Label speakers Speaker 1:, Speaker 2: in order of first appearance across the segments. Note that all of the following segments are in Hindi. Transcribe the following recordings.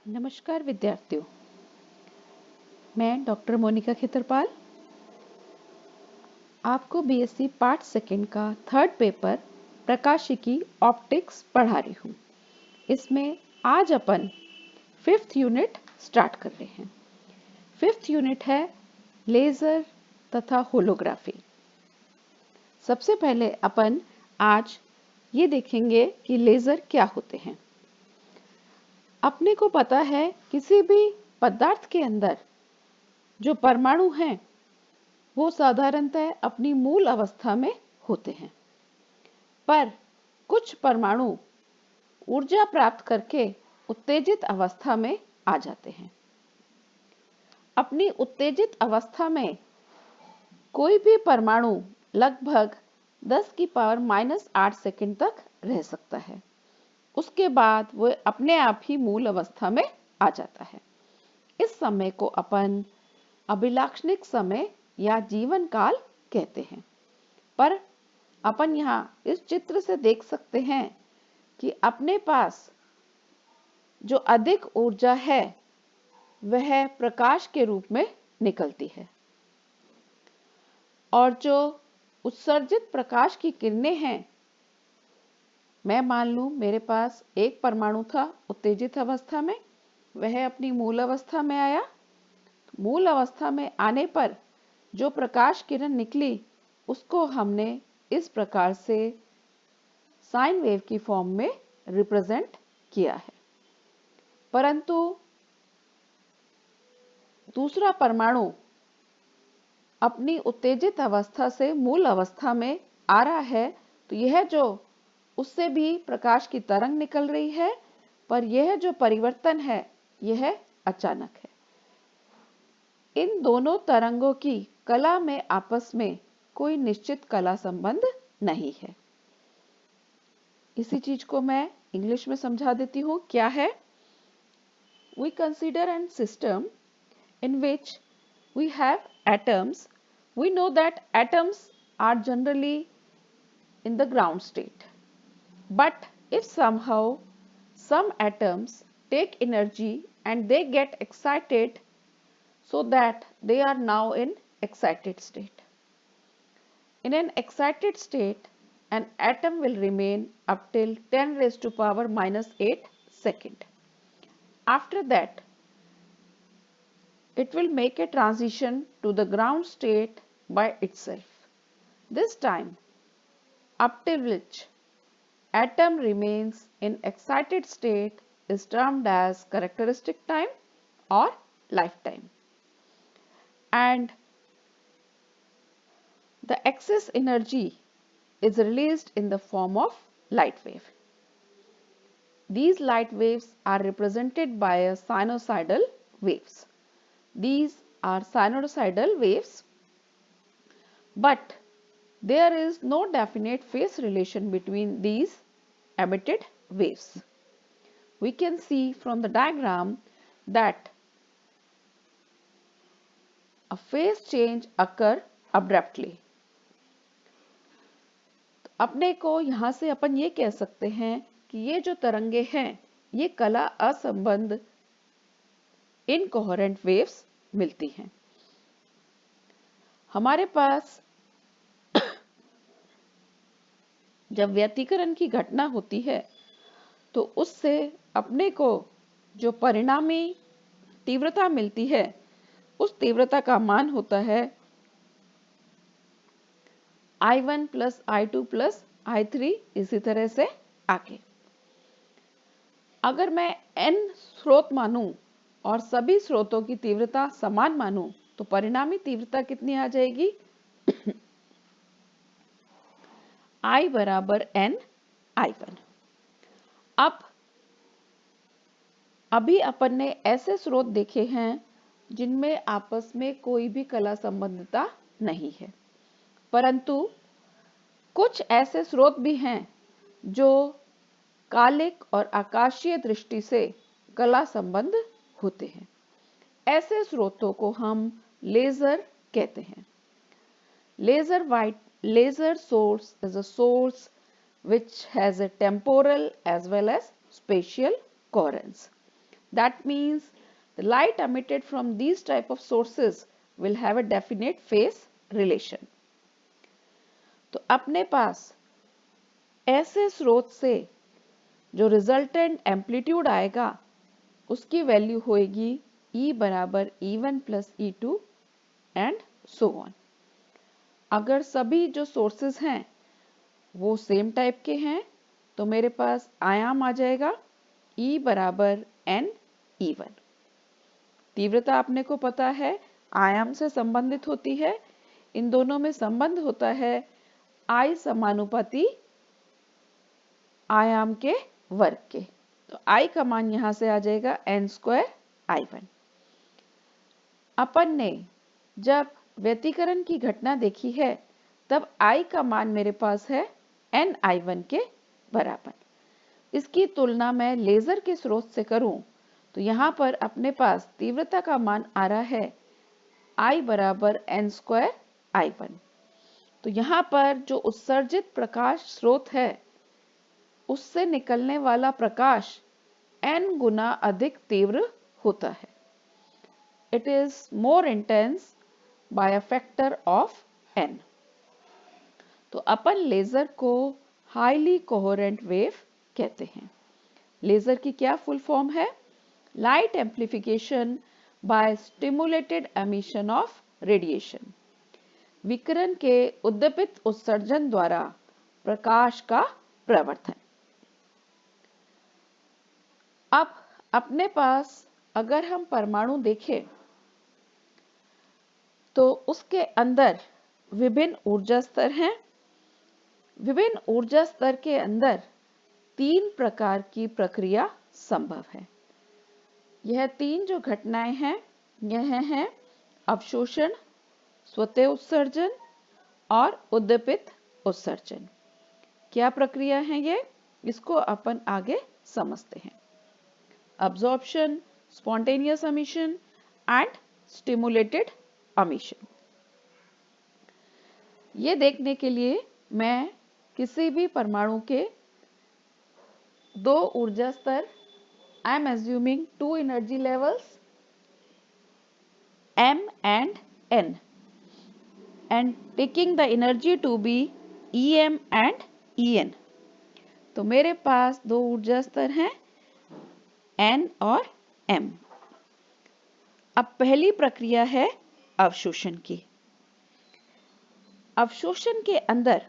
Speaker 1: नमस्कार विद्यार्थियों, मैं डॉक्टर मोनिका खेतरपाल आपको बीएससी पार्ट सेकंड का थर्ड पेपर प्रकाशिकी ऑप्टिक्स पढ़ा रही हूँ। इसमें आज अपन फिफ्थ यूनिट स्टार्ट कर रहे हैं। फिफ्थ यूनिट है लेज़र तथा होलोग्राफी। सबसे पहले अपन आज ये देखेंगे कि लेज़र क्या होते हैं। अपने को पता है किसी भी पदार्थ के अंदर जो परमाणु हैं वो साधारणतः अपनी मूल अवस्था में होते हैं, पर कुछ परमाणु ऊर्जा प्राप्त करके उत्तेजित अवस्था में आ जाते हैं। अपनी उत्तेजित अवस्था में कोई भी परमाणु लगभग 10 की पावर -8 सेकंड तक रह सकता है। उसके बाद वो अपने आप ही मूल अवस्था में आ जाता है। इस समय को अपन अभिलाक्षणिक समय या जीवन काल कहते हैं। पर अपन यहाँ इस चित्र से देख सकते हैं कि अपने पास जो अधिक ऊर्जा है वह प्रकाश के रूप में निकलती है, और जो उत्सर्जित प्रकाश की किरणें हैं, मैं मान लूं मेरे पास एक परमाणु था उत्तेजित अवस्था में, वह अपनी मूल अवस्था में आया। मूल अवस्था में आने पर जो प्रकाश किरण निकली उसको हमने इस प्रकार से साइन वेव की फॉर्म में रिप्रेजेंट किया है। परंतु दूसरा परमाणु अपनी उत्तेजित अवस्था से मूल अवस्था में आ रहा है, तो यह जो उससे भी प्रकाश की तरंग निकल रही है, पर यह जो परिवर्तन है यह अचानक है। इन दोनों तरंगों की कला में आपस में कोई निश्चित कला संबंध नहीं है। इसी चीज को मैं इंग्लिश में समझा देती हूँ। क्या है? We consider a system in which we have atoms. We know that atoms are generally in the ground state. But if somehow some atoms take energy and they get excited, so that they are now in excited state. In an excited state, an atom will remain up till 10 raised to power -8 second. After that, it will make a transition to the ground state by itself. This time, up till which atom remains in excited state is termed as characteristic time or lifetime. And the excess energy is released in the form of light wave. These light waves are represented by a sinusoidal waves. These are sinusoidal waves, but there is no definite phase relation between these emitted waves. We can see from the diagram that a phase change occur abruptly. अपने को यहाँ से अपन ये कह सकते हैं कि ये जो तरंगे हैं ये कला असंबद्ध इनकोहेरेंट वेव्स मिलती हैं। हमारे पास जब व्यतिकरण की घटना होती है तो उससे अपने को जो परिणामी तीव्रता मिलती है उस तीव्रता का मान होता है I1 + I2 + I3, इसी तरह से आगे। अगर मैं n स्रोत मानूं और सभी स्रोतों की तीव्रता समान मानूं तो परिणामी तीव्रता कितनी आ जाएगी? I बराबर n I1। अब अभी अपन ने ऐसे स्रोत देखे हैं जिनमें आपस में कोई भी कला संबंधता नहीं है, परंतु कुछ ऐसे स्रोत भी हैं जो कालिक और आकाशीय दृष्टि से कला संबंध होते हैं। ऐसे स्रोतों को हम लेजर कहते हैं। Laser source is a source which has a temporal as well as spatial coherence. That means the light emitted from these type of sources will have a definite phase relation. तो अपने पास ऐसे स्रोत से जो रिजल्टेंट एम्पलीट्यूड आएगा उसकी वैल्यू होएगी E बराबर E1 plus E2 and so on. अगर सभी जो सोर्सेस हैं वो सेम टाइप के हैं तो मेरे पास आयाम आ जाएगा E बराबर N E1। तीव्रता आपने को पता है आयाम से संबंधित होती है, इन दोनों में संबंध होता है I समानुपाती आयाम के वर्ग के। तो I का मान यहां से आ जाएगा n स्क्वायर I1। अपन ने जब व्यतिकरण की घटना देखी है तब I का मान मेरे पास है n I1 के बराबर। इसकी तुलना मैं लेजर के स्रोत से करूं तो यहां पर अपने पास तीव्रता का मान आ रहा है I बराबर n स्क्वायर I1। तो यहाँ पर जो उत्सर्जित प्रकाश स्रोत है उससे निकलने वाला प्रकाश n गुना अधिक तीव्र होता है। It is more intense by a factor of n। तो अपन लेजर को हाईली कोहेरेंट वेव कहते हैं। लेजर की क्या फुल फॉर्म है? Light amplification by stimulated emission of radiation. विकिरण के उद्दीपित उत्सर्जन द्वारा प्रकाश का प्रवर्धन। अब अपने पास अगर हम परमाणु देखें तो उसके अंदर विभिन्न ऊर्जा स्तर हैं। विभिन्न ऊर्जा स्तर के अंदर 3 प्रकार की प्रक्रिया संभव है। यह 3 जो घटनाएं हैं यह हैं अवशोषण, स्वतः उत्सर्जन और उद्दीपित उत्सर्जन। क्या प्रक्रिया है ये? इसको अपन आगे समझते हैं। Absorption, spontaneous emission and stimulated emission। ये देखने के लिए मैं किसी भी परमाणु के 2 ऊर्जा स्तर I am assuming 2 energy levels M and N and taking the energy to be EM and EN। तो मेरे पास 2 ऊर्जा स्तर हैं N और M। अब पहली प्रक्रिया है अवशोषण की। अवशोषण के अंदर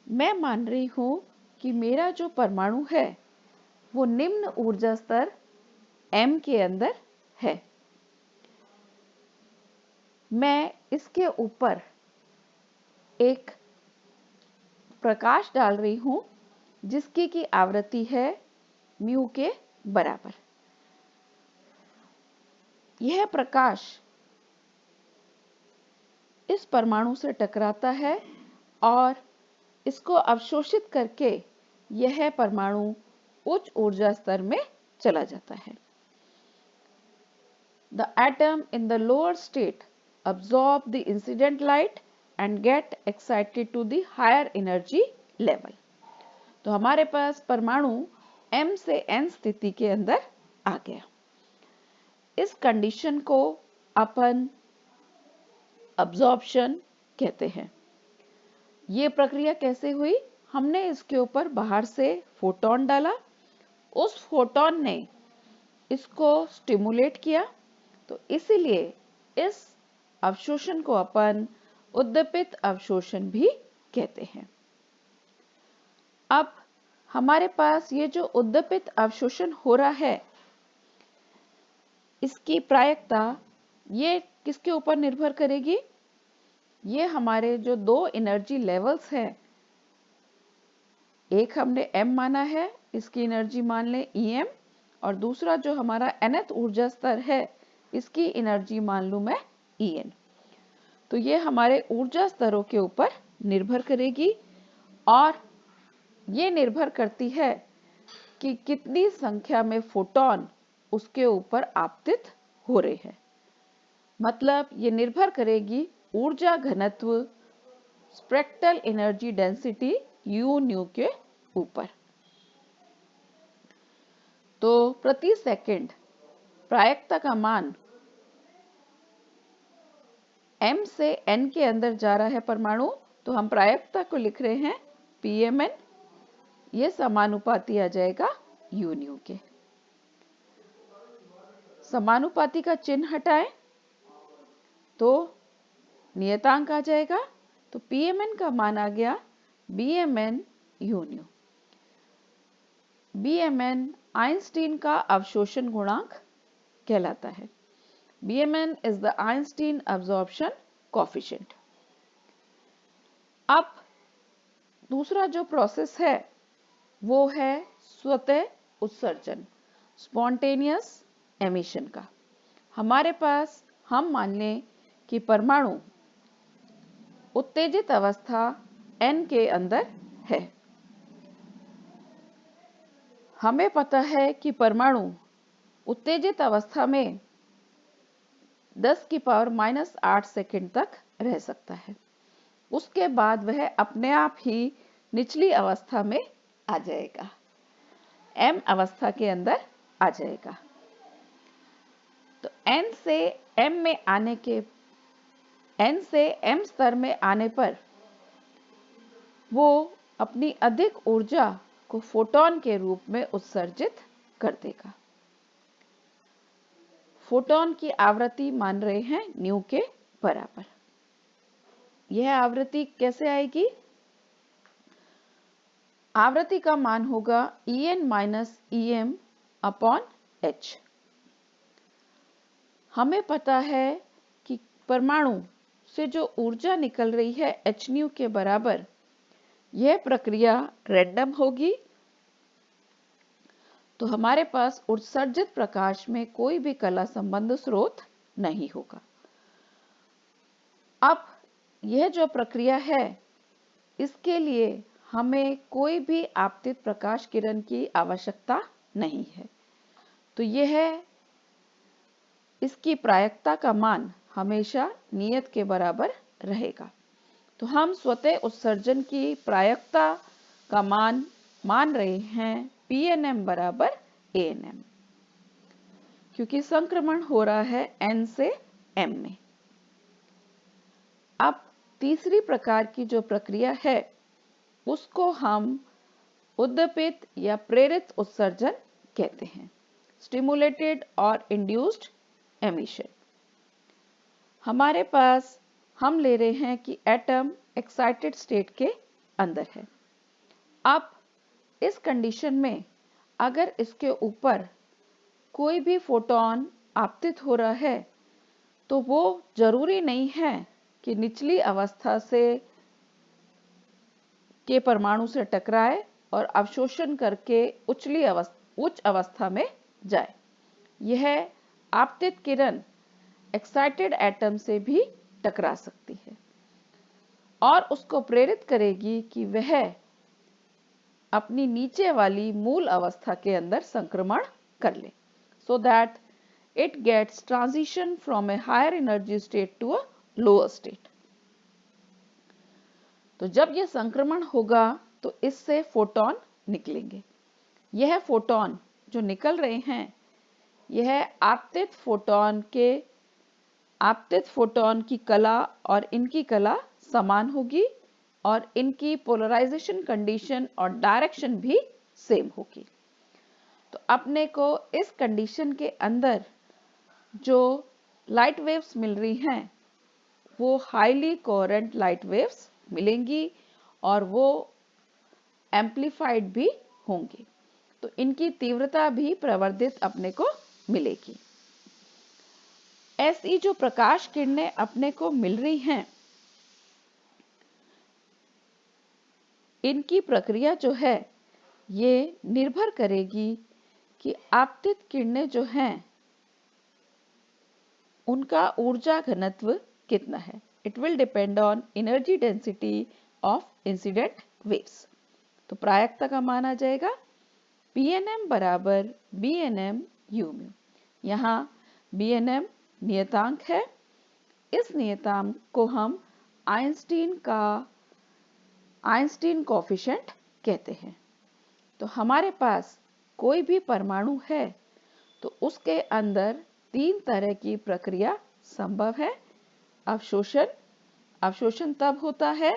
Speaker 1: मैं मान रही हूं कि मेरा जो परमाणु है वो निम्न ऊर्जा स्तर M के अंदर है। मैं इसके ऊपर एक प्रकाश डाल रही हूं जिसकी की आवृत्ति है म्यू के बराबर। यह प्रकाश इस परमाणु से टकराता है और इसको अवशोषित करके यह परमाणु उच्च ऊर्जा स्तर में चला जाता है। The atom in the lower state absorb the incident light and get excited to the higher energy level। तो हमारे पास परमाणु M से N स्थिति के अंदर आ गया। इस कंडीशन को अपन अब्जॉर्प्शन कहते हैं। ये प्रक्रिया कैसे हुई? हमने इसके ऊपर बाहर से फोटोन डाला, उस फोटोन ने इसको स्टिमुलेट किया, तो इसीलिए इस अवशोषण को अपन उद्दीपित अवशोषण भी कहते हैं। अब हमारे पास ये जो उद्दीपित अवशोषण हो रहा है इसकी प्रायिकता ये किसके ऊपर निर्भर करेगी? ये हमारे जो 2 एनर्जी लेवल्स हैं, एक हमने M माना है, इसकी एनर्जी मान लें EM, और दूसरा जो हमारा nth ऊर्जा स्तर है इसकी एनर्जी मान लूं मैं EN। तो ये हमारे ऊर्जा स्तरों के ऊपर निर्भर करेगी और ये निर्भर करती है कि कितनी संख्या में फोटोन उसके ऊपर आपतित हो रहे हैं। मतलब ये निर्भर करेगी ऊर्जा घनत्व spectral energy density U new के ऊपर। तो प्रति सेकंड प्रायिकता का मान m से n के अंदर जा रहा है परमाणु, तो हम प्रायिकता को लिख रहे हैं Pmn। ये समानुपाती आ जाएगा u न्यू के। समानुपाती का चिन्ह हटाएं तो नियतांक आ जाएगा। तो Pmn का मान आ गया Bmn u new. Bmn Einstein का अवशोषण गुणांक कहलाता है। Bmn is the Einstein absorption coefficient। अब दूसरा जो प्रोसेस है वो है स्वतः उत्सर्जन, स्पॉन्टेनियस एमिशन का। हमारे पास हम मान लें कि परमाणु उत्तेजित अवस्था N के अंदर है। हमें पता है कि परमाणु उत्तेजित अवस्था में 10⁻⁻8 सेकंड तक रह सकता है। उसके बाद वह अपने आप ही निचली अवस्था में आ जाएगा, M अवस्था के अंदर आ जाएगा। तो N से M स्तर में आने पर वो अपनी अधिक ऊर्जा को फोटॉन के रूप में उत्सर्जित कर देगा। फोटॉन की आवृत्ति मान रहे हैं न्यू के बराबर। यह आवृत्ति कैसे आएगी? आवृत्ति का मान होगा En-Em/h। हमें पता है कि परमाणु से जो ऊर्जा निकल रही है h न्यू के बराबर, यह प्रक्रिया रैंडम होगी। तो हमारे पास उत्सर्जित प्रकाश में कोई भी कला संबंध स्रोत नहीं होगा। अब यह जो प्रक्रिया है, इसके लिए हमें कोई भी आपतित प्रकाश किरण की आवश्यकता नहीं है। तो यह इसकी प्रायिकता का मान हमेशा नियत के बराबर रहेगा। तो हम स्वतः उत्सर्जन की प्रायिकता का मान रहे हैं Pnm बराबर Anm, क्योंकि संक्रमण हो रहा है N से M में। अब तीसरी प्रकार की जो प्रक्रिया है उसको हम उद्दीपित या प्रेरित उत्सर्जन कहते हैं, स्टिमुलेटेड और इंड्यूस्ड एमिशन। हमारे पास हम ले रहे हैं कि एटम एक्साइटेड स्टेट के अंदर है। अब इस कंडीशन में अगर इसके ऊपर कोई भी फोटॉन आपतित हो रहा है तो वो जरूरी नहीं है कि निचली अवस्था से के परमाणु से टकराए और अवशोषण करके उच्च अवस्था में जाए। यह आपतित किरण एक्साइटेड एटम से भी टकरा सकती है और उसको प्रेरित करेगी कि वह अपनी नीचे वाली मूल अवस्था के अंदर संक्रमण कर ले, so that it gets transition from a higher energy state to a lower state। तो जब यह संक्रमण होगा तो इससे फोटॉन निकलेंगे। यह फोटॉन जो निकल रहे हैं, यह आपतित फोटॉन की कला और इनकी कला समान होगी और इनकी पोलराइजेशन कंडीशन और डायरेक्शन भी सेम होगी। तो अपने को इस कंडीशन के अंदर जो लाइट वेव्स मिल रही हैं वो हाईली कोहेरेंट लाइट वेव्स मिलेंगी और वो एम्प्लीफाइड भी होंगी। तो इनकी तीव्रता भी प्रवर्धित अपने को मिलेगी। ऐसी जो प्रकाश किरणें अपने को मिल रही हैं, इनकी प्रक्रिया जो है ये निर्भर करेगी कि आपतित किरणें जो हैं उनका ऊर्जा घनत्व कितना है। It will depend on energy density of incident waves। तो प्रायिकता का मान आ जाएगा Pnm बराबर Bnm u म्यू। यहाँ Bnm नियतांक है। इस नियतांक को हम आइंस्टीन कोएफिशिएंट कहते हैं। तो हमारे पास कोई भी परमाणु है तो उसके अंदर 3 तरह की प्रक्रिया संभव है। अवशोषण, अवशोषण तब होता है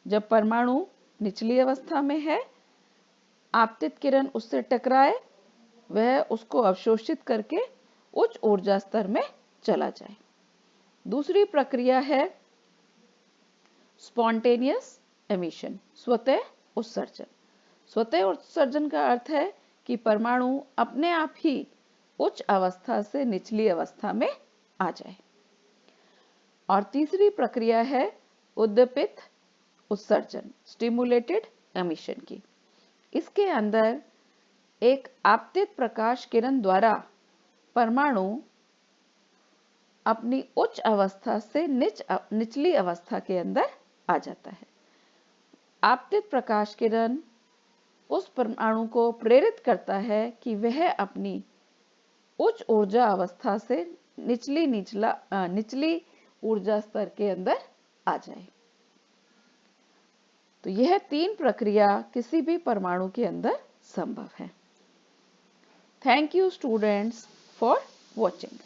Speaker 1: जब परमाणु निचली अवस्था में है, आपतित किरण उससे टकराए, वह उसको अवशोषित करके उच्च ऊर्जा स्तर में चला जाए। दूसरी प्रक्रिया है स्पॉन्टेनियस एमिशन, स्वतः उत्सर्जन। स्वतः उत्सर्जन का अर्थ है कि परमाणु अपने आप ही उच्च अवस्था से निचली अवस्था में आ जाए। और तीसरी प्रक्रिया है उद्दीपित उत्सर्जन, स्टिमुलेटेड एमिशन की। इसके अंदर एक आपतित प्रकाश किरण द्वारा परमाणु अपनी उच्च अवस्था से निचली अवस्था के अंदर आ जाता है। आपतित प्रकाश किरण उस परमाणु को प्रेरित करता है कि वह अपनी उच्च ऊर्जा अवस्था से निचली ऊर्जा स्तर के अंदर आ जाए। तो यह 3 प्रक्रिया किसी भी परमाणु के अंदर संभव है। Thank you students for watching.